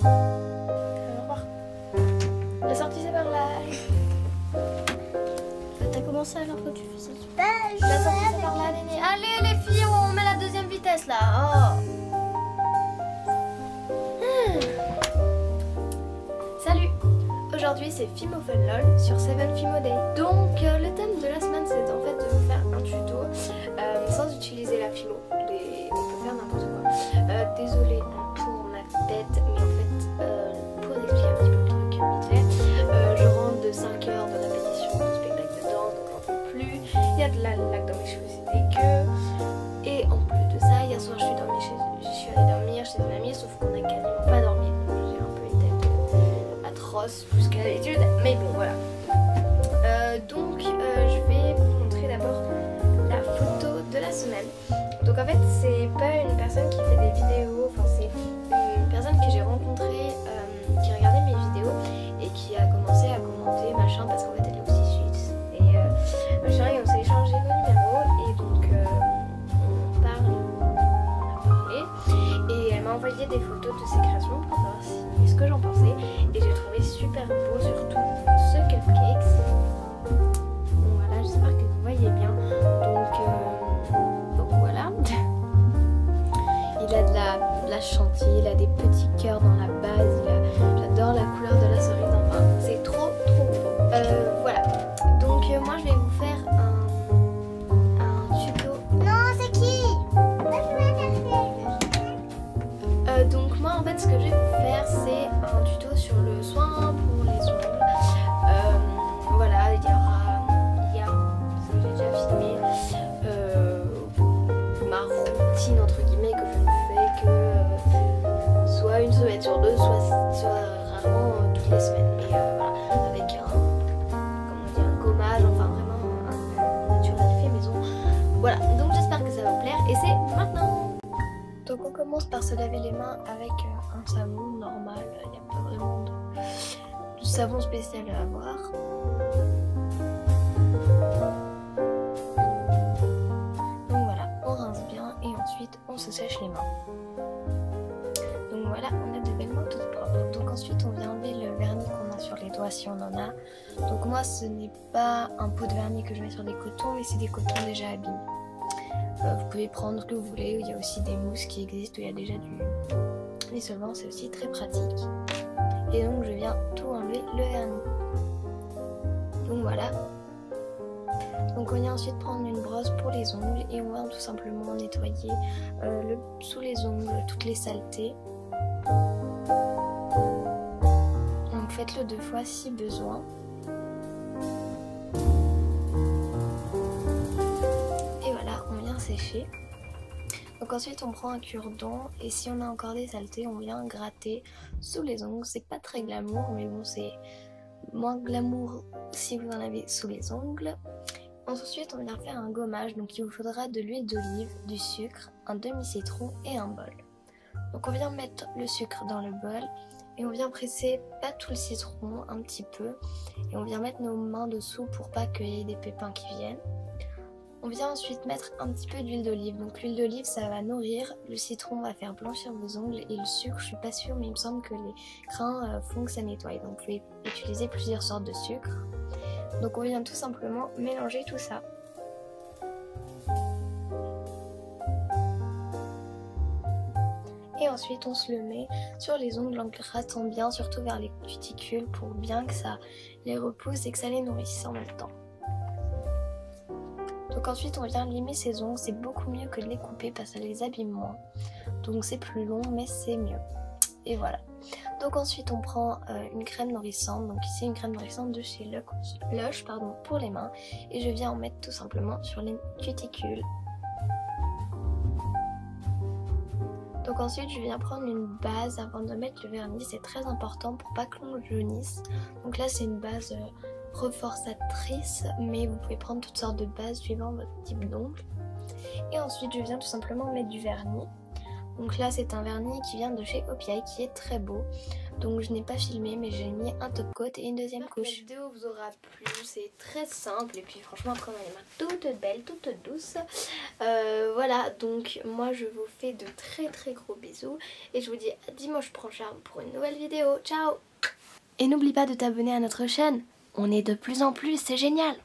Au revoir. La sortie c'est par là. T'as commencé alors que tu fais ça. La sortie c'est par là, Néné. Allez les filles, on met la deuxième vitesse là. Oh. Salut. Aujourd'hui c'est Fimo Fun LOL sur 7 Fimo Day. Donc le thème de la semaine c'est en fait de vous faire un tuto sans utiliser la Fimo. On peut faire n'importe quoi. Désolée pour ma tête, mais en fait pour expliquer un petit peu le truc vite fait, je rentre de 5 heures de répétition de spectacle de danse, donc j'en peux plus. Il y a de la laque dans mes cheveux, c'est dégueu. Et en plus de ça, hier soir je suis allée dormir chez une amie, sauf qu'on a quasiment pas dormi. J'ai un peu une tête atroce plus qu'à d'habitude, mais bon voilà. Donc je vais vous montrer d'abord la photo de la semaine. Donc en fait c'est pas une personne qui fait des vidéos, enfin c'est une personne que j'ai rencontrée qui regardait mes vidéos et qui a commencé à commenter machin parce qu'en fait elle est aussi suisse. Et machin, et on s'est échangé nos numéros et donc on a parlé et elle m'a envoyé des photos de ses créations pour savoir ce que j'en pensais et j'ai trouvé super beau surtout ce cupcakes. Donc voilà, j'espère que vous voyez bien. Donc voilà. Il a de la chantilly, il a des petits cœurs dans la base, j'adore la couleur de la cerise, enfin c'est trop beau. Voilà, donc moi je vais vous faire un tuto. Non, c'est qui? Donc moi en fait ce que je vais vous faire c'est un tuto sur le soin pour les ongles. Voilà, il y a ce que j'ai déjà filmé, ma routine entre guillemets que je ne fais que soit une semaine sur deux, soit rarement toutes les semaines. Mais voilà, avec un gommage, enfin vraiment un naturel fait maison. Voilà, donc j'espère que ça va vous plaire et c'est maintenant. Donc on commence par se laver les mains avec un savon normal, il n'y a pas vraiment de savon spécial à avoir. Donc voilà, on rince bien et ensuite on se sèche les mains. Donc voilà, on a des belles mains toutes propres. Donc ensuite on vient enlever le vernis qu'on a sur les doigts si on en a. Donc moi ce n'est pas un pot de vernis que je mets sur des cotons, mais c'est des cotons déjà abîmés. Vous pouvez prendre ce que vous voulez, il y a aussi des mousses qui existent où il y a déjà du solvant, c'est aussi très pratique. Et donc je viens tout enlever le vernis. Donc voilà. Donc on vient ensuite prendre une brosse pour les ongles et on va tout simplement nettoyer sous les ongles toutes les saletés. Donc faites-le 2 fois si besoin. Sécher. Donc ensuite on prend un cure-dent et si on a encore des saletés on vient gratter sous les ongles. C'est pas très glamour mais bon c'est moins glamour si vous en avez sous les ongles. Ensuite on vient faire un gommage, donc il vous faudra de l'huile d'olive, du sucre, un demi-citron et un bol. Donc on vient mettre le sucre dans le bol et on vient presser pas tout le citron, un petit peu, et on vient mettre nos mains dessous pour pas qu'il y ait des pépins qui viennent. On vient ensuite mettre un petit peu d'huile d'olive. Donc l'huile d'olive ça va nourrir, le citron va faire blanchir vos ongles et le sucre je suis pas sûre mais il me semble que les grains font que ça nettoie. Donc vous pouvez utiliser plusieurs sortes de sucre. Donc on vient tout simplement mélanger tout ça. Et ensuite on se le met sur les ongles en grattant bien, surtout vers les cuticules pour bien que ça les repousse et que ça les nourrisse en même temps. Donc ensuite on vient limer ses ongles, c'est beaucoup mieux que de les couper parce que ça les abîme moins. Donc c'est plus long mais c'est mieux. Et voilà. Donc ensuite on prend une crème nourrissante, donc ici une crème nourrissante de chez Lush pour les mains. Et je viens en mettre tout simplement sur les cuticules. Donc ensuite je viens prendre une base avant de mettre le vernis, c'est très important pour pas que l'ongle jaunisse. Donc là c'est une base reforçatrice, mais vous pouvez prendre toutes sortes de bases suivant votre type d'ongle. Et ensuite je viens tout simplement mettre du vernis. Donc là c'est un vernis qui vient de chez Opiai qui est très beau. Donc je n'ai pas filmé mais j'ai mis un top coat et une deuxième couche. La vidéo vous aura plu, c'est très simple et puis franchement après on a les mains toutes belles, toutes douces. Voilà, donc moi je vous fais de très gros bisous et je vous dis à dimanche prochain pour une nouvelle vidéo. Ciao! Et n'oublie pas de t'abonner à notre chaîne, on est de plus en plus, c'est génial!